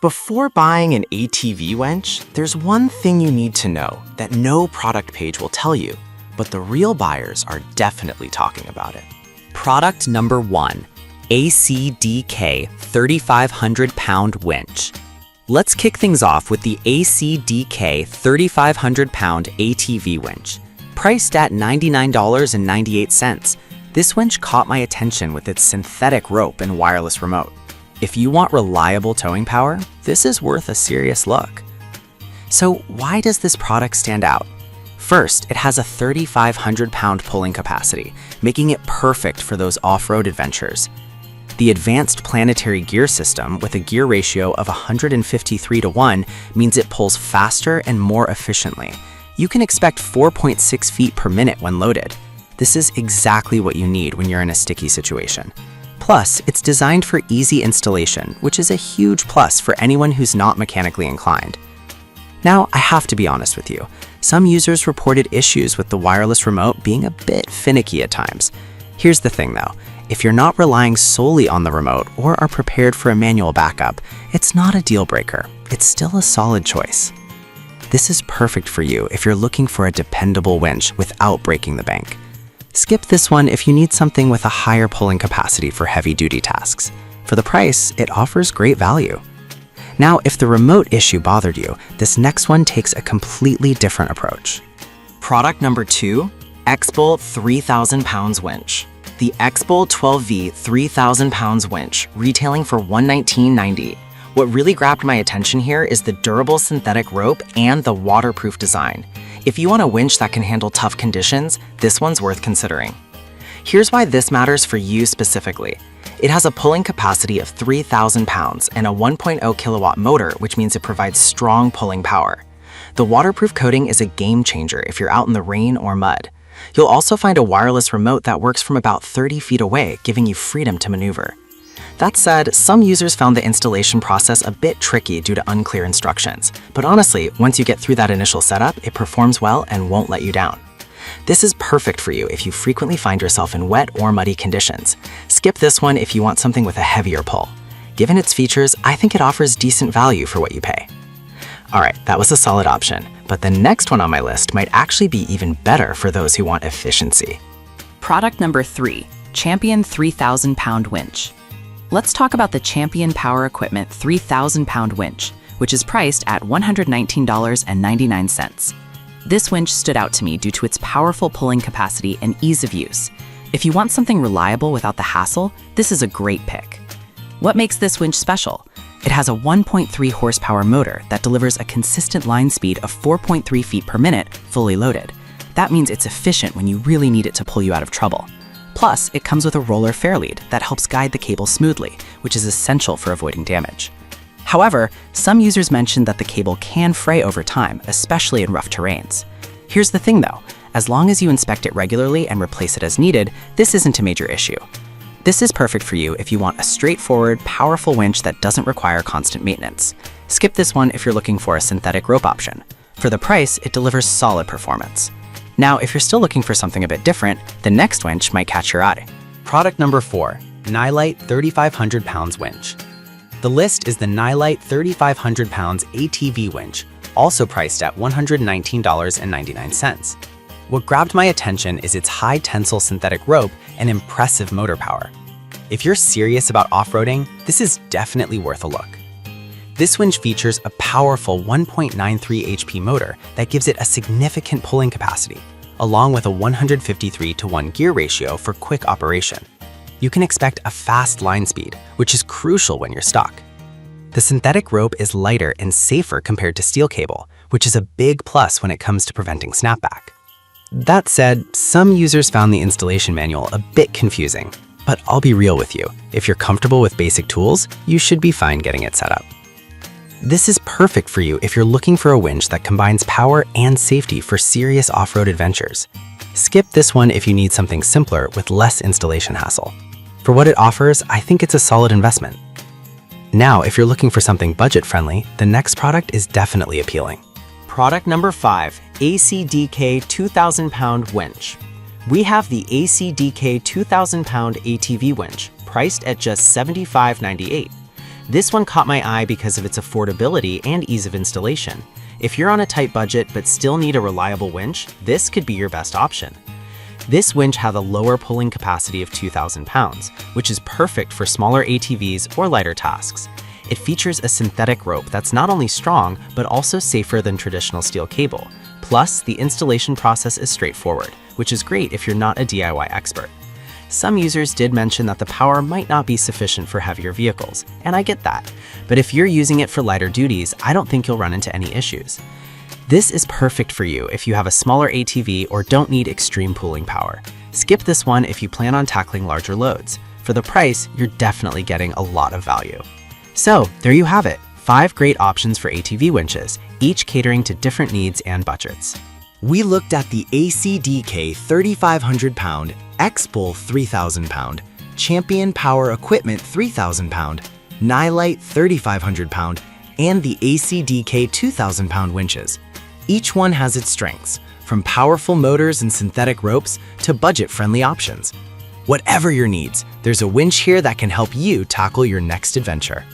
Before buying an ATV winch, there's one thing you need to know that no product page will tell you, but the real buyers are definitely talking about it. Product number 1, ACDK 3,500 pound winch. Let's kick things off with the ACDK 3,500 pound ATV winch. Priced at $99.98, this winch caught my attention with its synthetic rope and wireless remote. If you want reliable towing power, this is worth a serious look. So why does this product stand out? First, it has a 3,500 pound pulling capacity, making it perfect for those off-road adventures. The advanced planetary gear system with a gear ratio of 153:1 means it pulls faster and more efficiently. You can expect 4.6 feet per minute when loaded. This is exactly what you need when you're in a sticky situation. Plus, it's designed for easy installation, which is a huge plus for anyone who's not mechanically inclined. Now, I have to be honest with you. Some users reported issues with the wireless remote being a bit finicky at times. Here's the thing though, if you're not relying solely on the remote or are prepared for a manual backup, it's not a deal breaker. It's still a solid choice. This is perfect for you if you're looking for a dependable winch without breaking the bank. Skip this one if you need something with a higher pulling capacity for heavy-duty tasks. For the price, it offers great value. Now, if the remote issue bothered you, this next one takes a completely different approach. Product number 2, X-Bolt 3,000 pounds winch. The X-Bolt 12V 3,000 pounds winch, retailing for $119.90. What really grabbed my attention here is the durable synthetic rope and the waterproof design. If you want a winch that can handle tough conditions, this one's worth considering. Here's why this matters for you specifically. It has a pulling capacity of 3,000 pounds and a 1.0 kilowatt motor, which means it provides strong pulling power. The waterproof coating is a game changer if you're out in the rain or mud. You'll also find a wireless remote that works from about 30 feet away, giving you freedom to maneuver. That said, some users found the installation process a bit tricky due to unclear instructions. But honestly, once you get through that initial setup, it performs well and won't let you down. This is perfect for you if you frequently find yourself in wet or muddy conditions. Skip this one if you want something with a heavier pull. Given its features, I think it offers decent value for what you pay. Alright, that was a solid option, but the next one on my list might actually be even better for those who want efficiency. Product number 3, Champion 3,000 pound winch. Let's talk about the Champion Power Equipment 3,000 pound winch, which is priced at $119.99. This winch stood out to me due to its powerful pulling capacity and ease of use. If you want something reliable without the hassle, this is a great pick. What makes this winch special? It has a 1.3 horsepower motor that delivers a consistent line speed of 4.3 feet per minute, fully loaded. That means it's efficient when you really need it to pull you out of trouble. Plus, it comes with a roller fair lead that helps guide the cable smoothly, which is essential for avoiding damage. However, some users mentioned that the cable can fray over time, especially in rough terrains. Here's the thing though, as long as you inspect it regularly and replace it as needed, this isn't a major issue. This is perfect for you if you want a straightforward, powerful winch that doesn't require constant maintenance. Skip this one if you're looking for a synthetic rope option. For the price, it delivers solid performance. Now, if you're still looking for something a bit different, the next winch might catch your eye. Product number 4, Nylite 3,500 pounds winch. The list is the Nylite 3,500 pounds ATV winch, also priced at $119.99. What grabbed my attention is its high tensile synthetic rope and impressive motor power. If you're serious about off-roading, this is definitely worth a look. This winch features a powerful 1.93 HP motor that gives it a significant pulling capacity, along with a 153:1 gear ratio for quick operation. You can expect a fast line speed, which is crucial when you're stuck. The synthetic rope is lighter and safer compared to steel cable, which is a big plus when it comes to preventing snapback. That said, some users found the installation manual a bit confusing, but I'll be real with you. If you're comfortable with basic tools, you should be fine getting it set up. This is perfect for you if you're looking for a winch that combines power and safety for serious off-road adventures. Skip this one if you need something simpler with less installation hassle. For what it offers, I think it's a solid investment. Now, if you're looking for something budget-friendly, the next product is definitely appealing. Product number 5, ACDK 2,000 pound winch. We have the ACDK 2,000 pound ATV winch, priced at just $75.98. This one caught my eye because of its affordability and ease of installation. If you're on a tight budget but still need a reliable winch, this could be your best option. This winch has a lower pulling capacity of 2,000 pounds, which is perfect for smaller ATVs or lighter tasks. It features a synthetic rope that's not only strong, but also safer than traditional steel cable. Plus, the installation process is straightforward, which is great if you're not a DIY expert. Some users did mention that the power might not be sufficient for heavier vehicles, and I get that. But if you're using it for lighter duties, I don't think you'll run into any issues. This is perfect for you if you have a smaller ATV or don't need extreme pulling power. Skip this one if you plan on tackling larger loads. For the price, you're definitely getting a lot of value. So, there you have it, 5 great options for ATV winches, each catering to different needs and budgets. We looked at the ACDK 3,500 pound, X-Bull 3,000 pound, Champion Power Equipment 3,000 pound, Nylite 3,500 pound, and the ACDK 2,000 pound winches. Each one has its strengths, from powerful motors and synthetic ropes to budget-friendly options. Whatever your needs, there's a winch here that can help you tackle your next adventure.